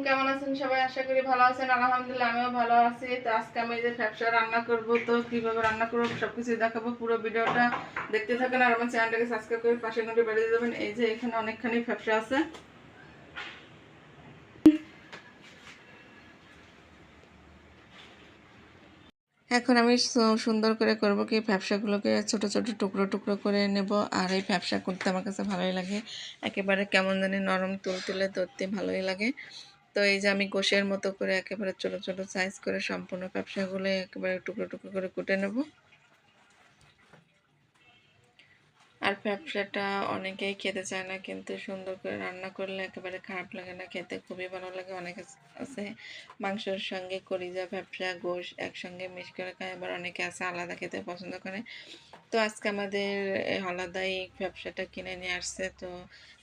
কেমন আছেন সবাই? আশা করি ভালো আছেন। আলহামদুলিল্লাহ আমিও ভালো আছি। তো আজকে আমি এই যে ফ্যাপসা রান্না করব, তো কিভাবে রান্না করব সবকিছু দেখাবো। পুরো ভিডিওটা দেখতে থাকেন আর আমার চ্যানেলটাকে সাবস্ক্রাইব করে পাশে ঘন্টি বাজিয়ে দেবেন। এই যে এখানে অনেকখানি ফ্যাপসা আছে। এখন আমি সুন্দর করে করব কি, ফ্যাপসাগুলোকে ছোট ছোট টুকরো টুকরো করে নেব। আর এই ফ্যাপসা করতে আমার কাছে ভালোই লাগে, একেবারে কেমন জানি নরম তুলতুলে ধরতে ভালোই লাগে। তো এই যে আমি গোশের মতো করে একেবারে ছোট ছোট সাইজ করে সম্পূর্ণ ফ্যাপসাগুলো একেবারে টুকরো টুকরো করে কুটে নেব। আর ফ্যাপসাটা অনেকেই খেতে চায় না, কিন্তু সুন্দর করে রান্না করলে একেবারে খারাপ লাগে না, খেতে খুবই ভালো লাগে। অনেক আছে মাংসের সঙ্গে কলিজা ফ্যাপসা গোশ একসঙ্গে মিক্স করে খায়, আবার অনেকে আছে আলাদা খেতে পছন্দ করে। তো আজকে আমাদের আলাদাই ফ্যাপসাটা কিনে নিয়ে আসছে, তো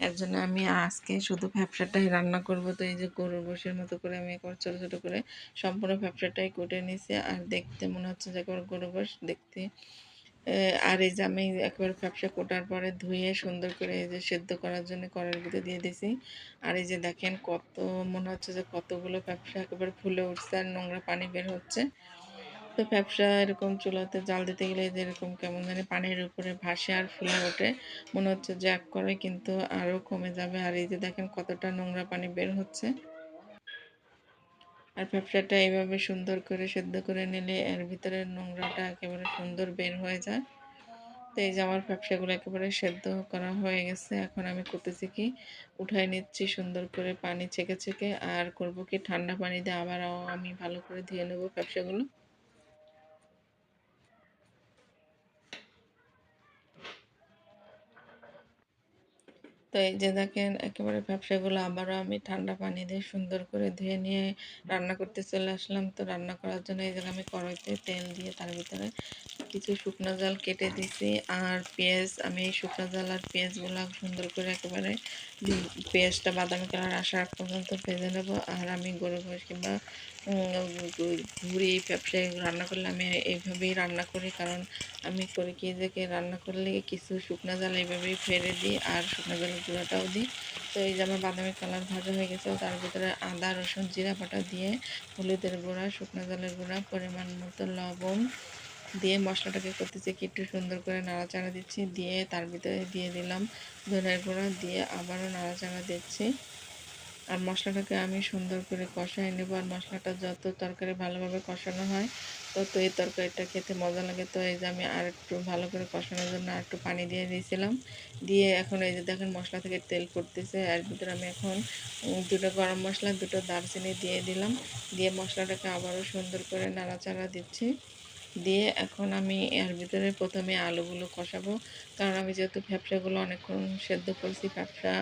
এর জন্য আমি আজকে শুধু ফ্যাপসাটাই রান্না করব। তো এই যে গরুর গোশের মতো করে আমি একবার ছোটো ছোটো করে সম্পূর্ণ ফ্যাপসাটাই কুটে নিয়েছি। আর দেখতে মনে হচ্ছে যে একবার গরুর গোশ দেখতে। আর এই যে আমি একবার ফ্যাপসা কোটার পরে ধুয়ে সুন্দর করে এই যে সেদ্ধ করার জন্য কড়াইয়ের ভিতরে দিয়ে দিয়েছি। আর এই যে দেখেন কত, মনে হচ্ছে যে কতগুলো ফ্যাপসা একেবারে ফুলে উঠছে আর নোংরা পানি বের হচ্ছে। তো ফ্যাপসা এরকম চুলাতে জাল দিতে গেলে যেরকম কেমন জানি পানির উপরে ভাসে আর ফুলে ওঠে, মনে হচ্ছে যে এক করে কিন্তু আরও কমে যাবে। আর এই যে দেখেন কতটা নোংরা পানি বের হচ্ছে। আর ফ্যাপসাটা এইভাবে সুন্দর করে সেদ্ধ করে নিলে এর ভিতরের নোংরাটা একেবারে সুন্দর বের হয়ে যায়। তো এই যে আমার ফ্যাপসাগুলো একেবারে সেদ্ধ করা হয়ে গেছে। এখন আমি করতেছি কি, উঠাই নিচ্ছি সুন্দর করে পানি ছেঁকে ছেঁকে। আর করব কি, ঠান্ডা পানি দিয়ে আবারও আমি ভালো করে ধুয়ে নেব ফ্যাপসাগুলো। তো এই যে দেখেন একেবারে ব্যবসাগুলো আবারও আমি ঠান্ডা পানি দিয়ে সুন্দর করে ধুয়ে নিয়ে রান্না করতে চলে আসলাম। তো রান্না করার জন্য এই জায়গায় আমি কড়াইতে তেল দিয়ে তার ভিতরে কিছু শুকনো জাল কেটে দিছি। আর পেঁয়াজ, আমি এই শুকনো জাল আর পেঁয়াজগুলো সুন্দর করে একেবারে পেঁয়াজটা বাদামি কালার আসা পর্যন্ত ভেজে নেব। আর আমি গরু গোশ কিংবা ভুড়ি ব্যবসায়ী রান্না করলে আমি এইভাবেই রান্না করি, কারণ আমি করি কি, যে রান্না করলে কিছু শুকনো জাল এইভাবেই ফেলে দিই আর শুকনো জালের গুঁড়াটাও দিই। তো এই যে আমার বাদামি কালার ভাজা হয়ে গেছে, তার ভিতরে আদা রসুন জিরা বাটা দিয়ে হলুদের গুঁড়া শুকনো জালের গুঁড়া পরিমাণ মতো লবণ দিয়ে মশলাটাকে করতেছি কি একটু সুন্দর করে নাড়াচাড়া দিচ্ছি, দিয়ে তার ভিতরে দিয়ে দিলাম ধনের গুঁড়া, দিয়ে আবারও নাড়াচাড়া দিচ্ছি। আর মশলাটাকে আমি সুন্দর করে কষাই নেব। আর মশলাটা যত তরকারি ভালোভাবে কষানো হয় তত এই তরকারিটা খেতে মজা লাগে। তো এই যে আমি আর একটু ভালো করে কষানোর জন্য আর একটু পানি দিয়ে দিয়েছিলাম, দিয়ে এখন এই যে দেখেন মশলা থেকে তেল করতেছে। এর ভিতরে আমি এখন দুটো গরম মশলা দুটো দারচিনি দিয়ে দিলাম, দিয়ে মশলাটাকে আবারও সুন্দর করে নাড়াচাড়া দিচ্ছি। দিয়ে এখন আমি এর ভিতরে প্রথমে আলুগুলো কষাবো, কারণ আমি যেহেতু ফ্যাপসাগুলো অনেকক্ষণ সেদ্ধ করছি, ফ্যাপসা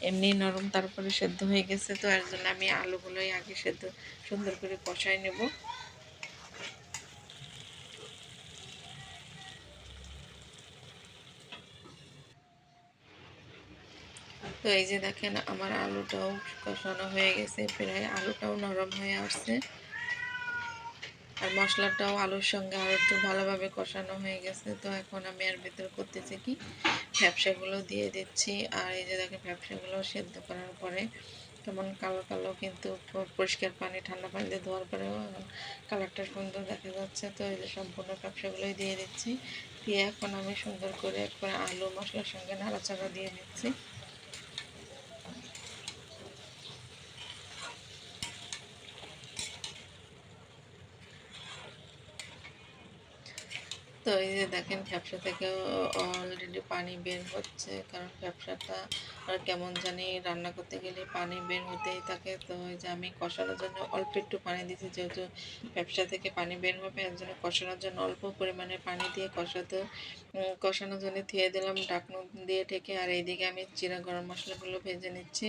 এমনি নরম তারপরে সেদ্ধ হয়ে গেছে, তো এর জন্য আমি আলুগুলোই আগে সেদ্ধ সুন্দর করে কষাই নেব। তো এই যে দেখেন আমার আলুটাও কষানো হয়ে গেছে, প্রায় আলুটাও নরম হয়ে আসছে। আর মশলাটাও আলুর সঙ্গে আরও একটু ভালোভাবে কষানো হয়ে গেছে। তো এখন আমি এর ভিতর করতেছি কি, ফ্যাপসাগুলো দিয়ে দিচ্ছি। আর এই যে দেখেন ফ্যাপসাগুলো সেদ্ধ করার পরে কেমন কালো কালো, কিন্তু পরিষ্কার পানি ঠান্ডা পানি দিয়ে ধোয়ার পরেও কালারটা সুন্দর দেখা যাচ্ছে। তো এই যে সম্পূর্ণ ফ্যাপসাগুলোই দিয়ে দিচ্ছি, দিয়ে এখন আমি সুন্দর করে একবার আলু মশলার সঙ্গে নাড়াচাড়া দিয়ে দিচ্ছি। তো এই যে দেখেন ফ্যাপসা থেকেও অলরেডি পানি বের হচ্ছে, কারণ ফ্যাপসাটা আর কেমন জানি রান্না করতে গেলে পানি বের হতেই থাকে। তো এই যে আমি কষানোর জন্য অল্প একটু পানি দিয়েছি, যেহেতু ফ্যাপসা থেকে পানি বের হবে এর জন্য কষানোর জন্য অল্প পরিমাণে পানি দিয়ে কষানোর জন্য ধুয়ে দিলাম ঢাকনা দিয়ে ঢেকে। আর এইদিকে আমি জিরা গরম মশলাগুলো ভেজে নিচ্ছি,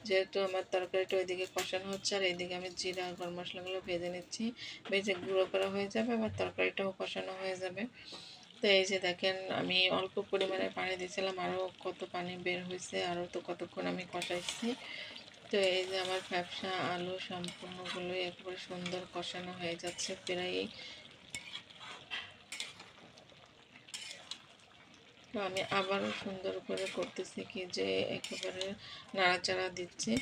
যেহেতু আমার তরকারিটা ওইদিকে কষানো হচ্ছে আর এইদিকে আমি জিরা গরম মশলাগুলো ভেজে নিচ্ছি। ভেজে গুঁড়ো করা হয়ে যাবে, আমার তরকারিটাও কষানো হয়ে যাবে। তো এই যে দেখেন আমি অল্প পরিমাণে পানি দিয়েছিলাম, আরও কত পানি বের হয়েছে, আরও তো কতক্ষণ আমি কষাইছি। তো এই যে আমার ফ্যাপসা আলু সম্পূর্ণগুলোই একবারে সুন্দর কষানো হয়ে যাচ্ছে প্রায়। তো আমি আবারও সুন্দর করে করতেছি কি, যে একেবারে নাড়াচাড়া দিচ্ছি।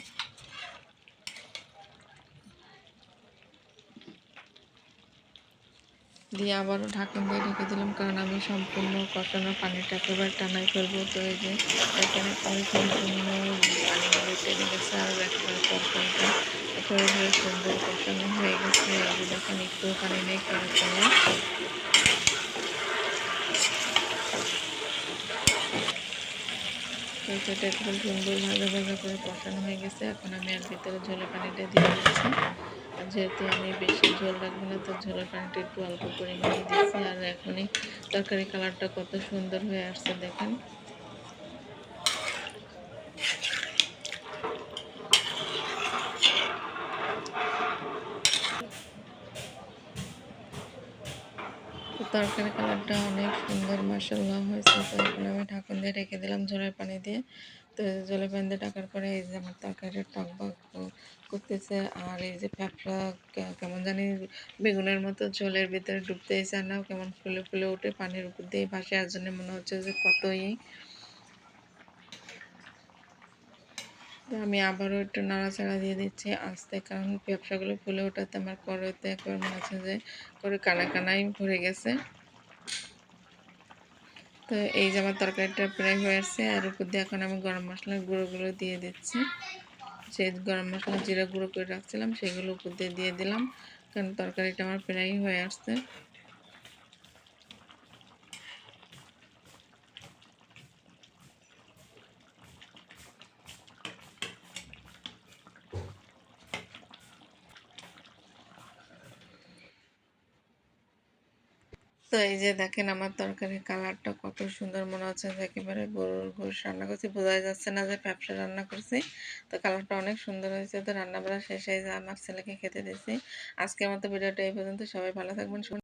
দিয়ে আবারও ঢাকন দিয়ে ঢেকে দিলাম, কারণ আমি সম্পূর্ণ কষানো পানিটা একেবারে টানাই ফেলবো। তো এই যে এখানে পানি সম্পূর্ণ পানিগুলো টেনে গেছে, আর একেবারে তরকারিটা একেবারে সুন্দর কষানো হয়ে গেছে। এই যে দেখেন একটু পানি নেই কারো তলায়। তরকারিটা একেবারে সুন্দর ভাজা ভাজা করে কষানো হয়ে গেছে। এখন আমি এর ভিতরে ঝোলের পানিটা দিয়ে দিচ্ছি। আর যেহেতু আমি বেশি ঝোল রাখবো না, তো ঝোলের পানিটা একটু অল্প পরিমাণে দিচ্ছি। আর এখনই তরকারি কালারটা কত সুন্দর হয়ে আসছে দেখেন। তো তরকারি কালারটা অনেক সুন্দর মাশাআল্লাহ হয়েছে। তো এখন আমি ঢাকন দিয়ে রেখে দিলাম ঝোলের পানি দিয়ে। তো ঝোলের পানি দিয়ে ঢাকার পরে এই যে আমার তরকারিটা টকবক করতেছে। আর এই যে ফ্যাপসা কেমন জানি বেগুনের মতো ঝোলের ভিতরে ডুবতেই চায় না, কেমন ফুলে ফুলে উঠে পানির উপর দিয়ে ভাসে। আর জন্য মনে হচ্ছে যে কতই। তো আমি আবারও একটু নাড়াচাড়া দিয়ে দিচ্ছি আস্তে, কারণ ফ্যাপসাগুলো ফুলে ওঠাতে আমার কড়াইতে একবার মনে হচ্ছে যে করে কানা কানাই ভরে গেছে। তো এই যে আমার তরকারিটা প্রায় হয়ে আসছে। আর উপর দিয়ে এখন আমি গরম মশলার গুঁড়োগুলো দিয়ে দিচ্ছি। যে গরম মশলা জিরা গুঁড়ো করে রাখছিলাম সেগুলো উপর দিয়ে দিলাম, কারণ তরকারিটা আমার প্রায় হয়ে আসছে। তো এই যে দেখেন আমার তরকারির কালারটা কত সুন্দর, মনে হচ্ছে যে একেবারে গরুর গোশ রান্না করছি, বোঝা যাচ্ছে না যে ফ্যাপসা রান্না করছি। তো কালারটা অনেক সুন্দর হয়েছে। তো রান্না বাড়া শেষ হয়ে যায়, আমার ছেলেকে খেতে দিয়েছি। আজকের মতো ভিডিওটা এই পর্যন্ত। সবাই ভালো থাকবেন।